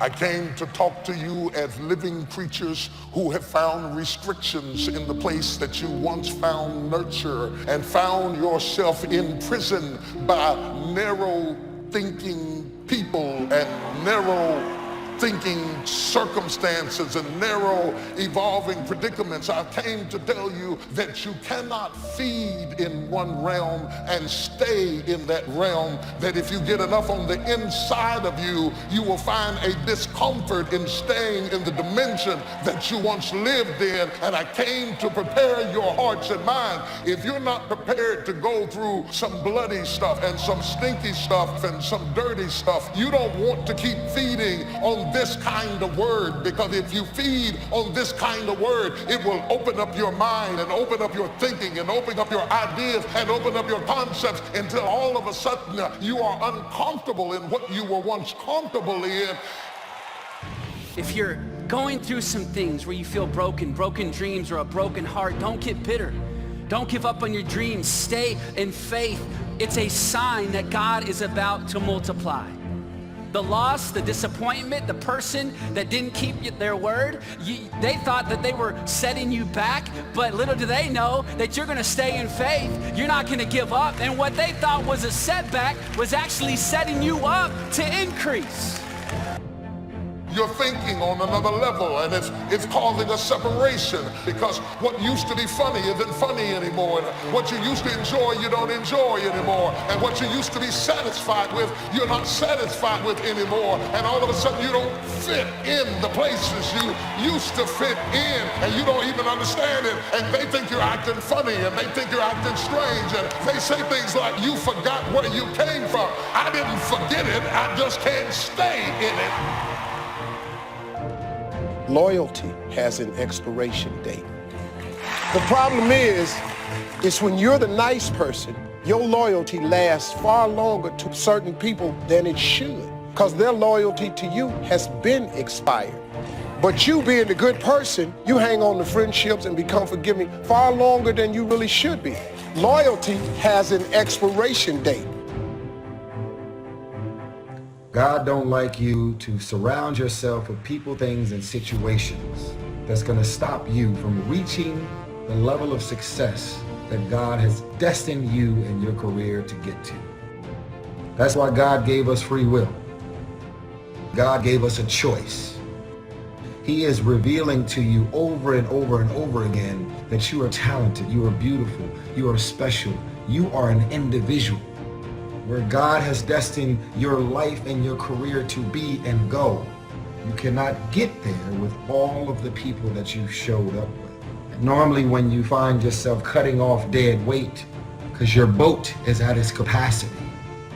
I came to talk to you as living creatures who have found restrictions in the place that you once found nurture and found yourself imprisoned by narrow thinking people and narrow thinking circumstances and narrow evolving predicaments. I came to tell you that you cannot feed in one realm and stay in that realm, that if you get enough on the inside of you, you will find a discomfort in staying in the dimension that you once lived in. And I came to prepare your hearts and minds. If you're not prepared to go through some bloody stuff and some stinky stuff and some dirty stuff, you don't want to keep feeding on this kind of word, because if you feed on this kind of word, it will open up your mind and open up your thinking and open up your ideas and open up your concepts until all of a sudden you are uncomfortable in what you were once comfortable in. If you're going through some things where you feel broken dreams or a broken heart, don't get bitter. Don't give up on your dreams. Stay in faith. It's a sign that God is about to multiply. The loss, the disappointment, the person that didn't keep their word, they thought that they were setting you back, but little do they know that you're gonna stay in faith. You're not gonna give up. And what they thought was a setback was actually setting you up to increase. You're thinking on another level, and it's causing a separation, because what used to be funny isn't funny anymore. And what you used to enjoy, you don't enjoy anymore. And what you used to be satisfied with, you're not satisfied with anymore. And all of a sudden you don't fit in the places you used to fit in, and you don't even understand it. And they think you're acting funny, and they think you're acting strange, and they say things like, you forgot where you came from. I didn't forget it, I just can't stay in it. Loyalty has an expiration date. The problem is when you're the nice person, your loyalty lasts far longer to certain people than it should, because their loyalty to you has been expired. But you being the good person, you hang on to friendships and become forgiving far longer than you really should be. Loyalty has an expiration date. God don't like you to surround yourself with people, things, and situations that's going to stop you from reaching the level of success that God has destined you and your career to get to. That's why God gave us free will. God gave us a choice. He is revealing to you over and over and over again that you are talented, you are beautiful, you are special, you are an individual. Where God has destined your life and your career to be and go, you cannot get there with all of the people that you showed up with. And normally when you find yourself cutting off dead weight, because your boat is at its capacity.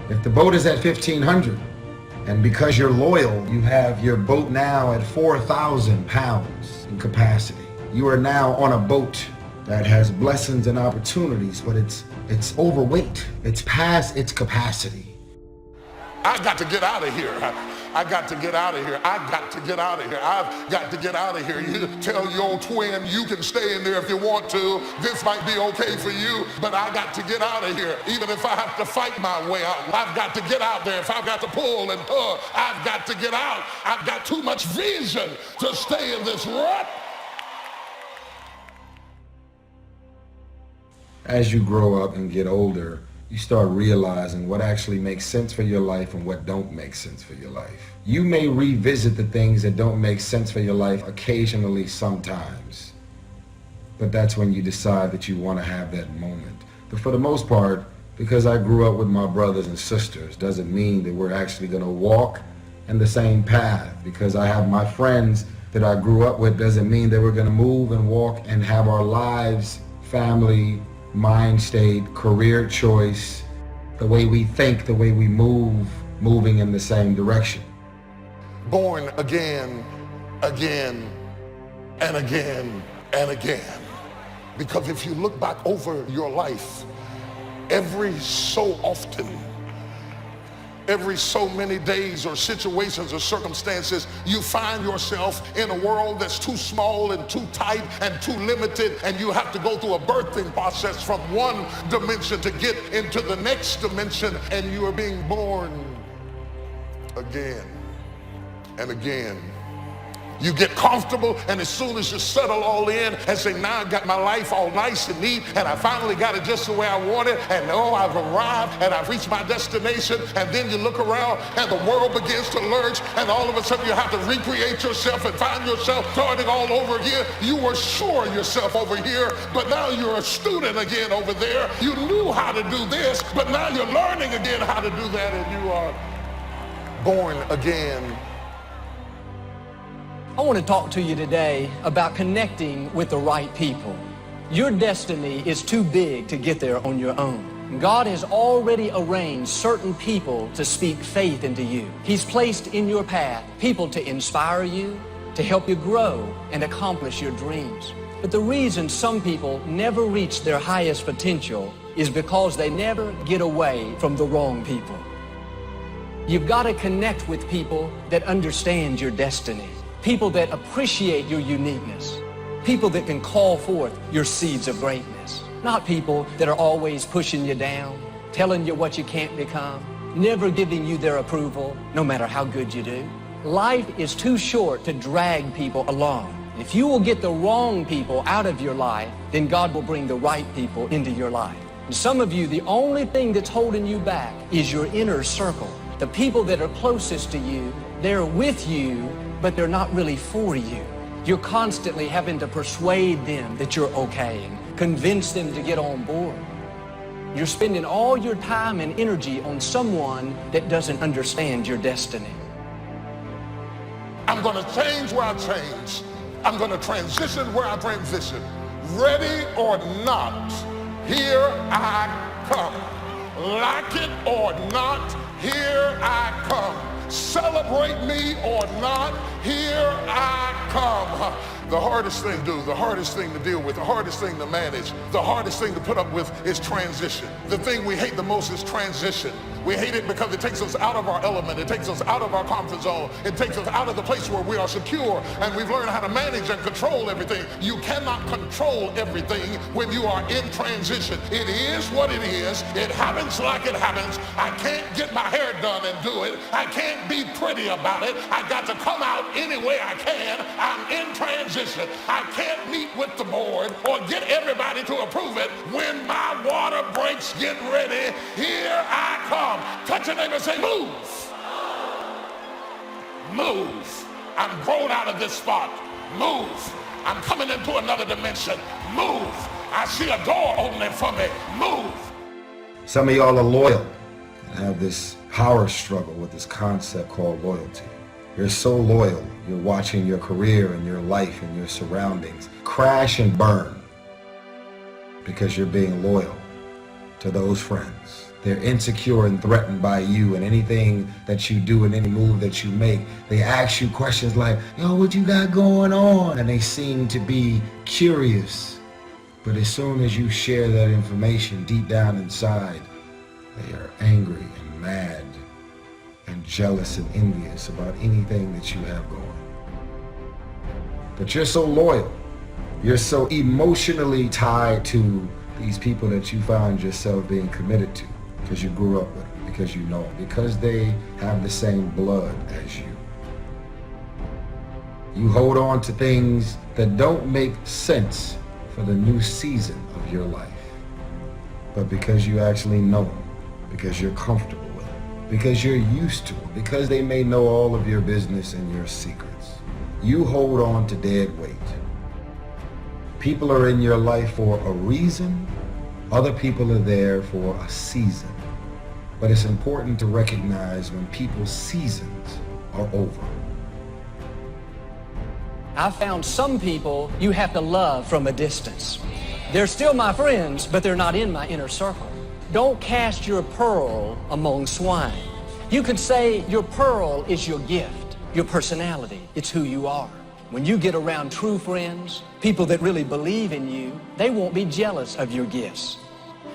If the boat is at 1,500, and because you're loyal, you have your boat now at 4,000 pounds in capacity. You are now on a boat that has blessings and opportunities, but it's overweight. It's past its capacity. I got to get out of here. I got to get out of here. I got to get out of here. I've got to get out of here. You tell your twin you can stay in there if you want to. This might be okay for you, but I got to get out of here. Even if I have to fight my way out, I've got to get out there. If I've got to pull and tug, I've got to get out. I've got too much vision to stay in this rut. As you grow up and get older, you start realizing what actually makes sense for your life and what don't make sense for your life. You may revisit the things that don't make sense for your life occasionally sometimes, but that's when you decide that you want to have that moment. But for the most part, because I grew up with my brothers and sisters, doesn't mean that we're actually going to walk in the same path. Because I have my friends that I grew up with doesn't mean that we're going to move and walk and have our lives, family, mind state, career choice, the way we think, the way we move, moving in the same direction. Born again, again, and again, and again. Because if you look back over your life, every so often, every so many days or situations or circumstances, you find yourself in a world that's too small and too tight and too limited, and you have to go through a birthing process from one dimension to get into the next dimension, and you are being born again. and again. You get comfortable, and as soon as you settle all in and say, now I got my life all nice and neat, and I finally got it just the way I want it, and oh, I've arrived, and I've reached my destination, and then you look around, and the world begins to lurch, and all of a sudden you have to recreate yourself and find yourself starting all over again. You were sure yourself over here, but now you're a student again over there. You knew how to do this, but now you're learning again how to do that, and you are born again. I want to talk to you today about connecting with the right people. Your destiny is too big to get there on your own. God has already arranged certain people to speak faith into you. He's placed in your path people to inspire you, to help you grow and accomplish your dreams. But the reason some people never reach their highest potential is because they never get away from the wrong people. You've got to connect with people that understand your destiny. People that appreciate your uniqueness. People that can call forth your seeds of greatness. Not people that are always pushing you down, telling you what you can't become, never giving you their approval, no matter how good you do. Life is too short to drag people along. If you will get the wrong people out of your life, then God will bring the right people into your life. And some of you, the only thing that's holding you back is your inner circle. The people that are closest to you, they're with you, but they're not really for you. You're constantly having to persuade them that you're okay and convince them to get on board. You're spending all your time and energy on someone that doesn't understand your destiny. I'm going to change where I change. I'm going to transition where I transition. Ready or not, here I come. Like it or not, here I come. Celebrate me or not, here I come. The hardest thing to do, the hardest thing to deal with, the hardest thing to manage, the hardest thing to put up with is transition. The thing we hate the most is transition. We hate it because it takes us out of our element. It takes us out of our comfort zone. It takes us out of the place where we are secure and we've learned how to manage and control everything. You cannot control everything when you are in transition. It is what it is. It happens like it happens. I can't get my hair done and do it. I can't be pretty about it. I got to come out any way I can. I'm in transition. I can't meet with the board or get everybody to approve it. When my water breaks, get ready. Here I come. Touch your neighbor and say, move. Move. I'm grown out of this spot. Move. I'm coming into another dimension. Move. I see a door opening for me. Move. Some of y'all are loyal and have this power struggle with this concept called loyalty. You're so loyal, you're watching your career and your life and your surroundings crash and burn because you're being loyal to those friends. They're insecure and threatened by you, and anything that you do and any move that you make, they ask you questions like, yo, what you got going on? And they seem to be curious. But as soon as you share that information deep down inside, they are angry and mad and jealous and envious about anything that you have going. But you're so loyal. You're so emotionally tied to these people that you find yourself being committed to because you grew up with them, because you know them, because they have the same blood as you. You hold on to things that don't make sense for the new season of your life. But because you actually know them, because you're comfortable with them, because you're used to them, because they may know all of your business and your secrets, you hold on to dead weight. People are in your life for a reason. Other people are there for a season. But it's important to recognize when people's seasons are over. I found some people you have to love from a distance. They're still my friends, but they're not in my inner circle. Don't cast your pearl among swine. You could say your pearl is your gift, your personality. It's who you are. When you get around true friends, people that really believe in you, they won't be jealous of your gifts.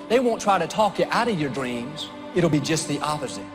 They won't try to talk you out of your dreams. It'll be just the opposite.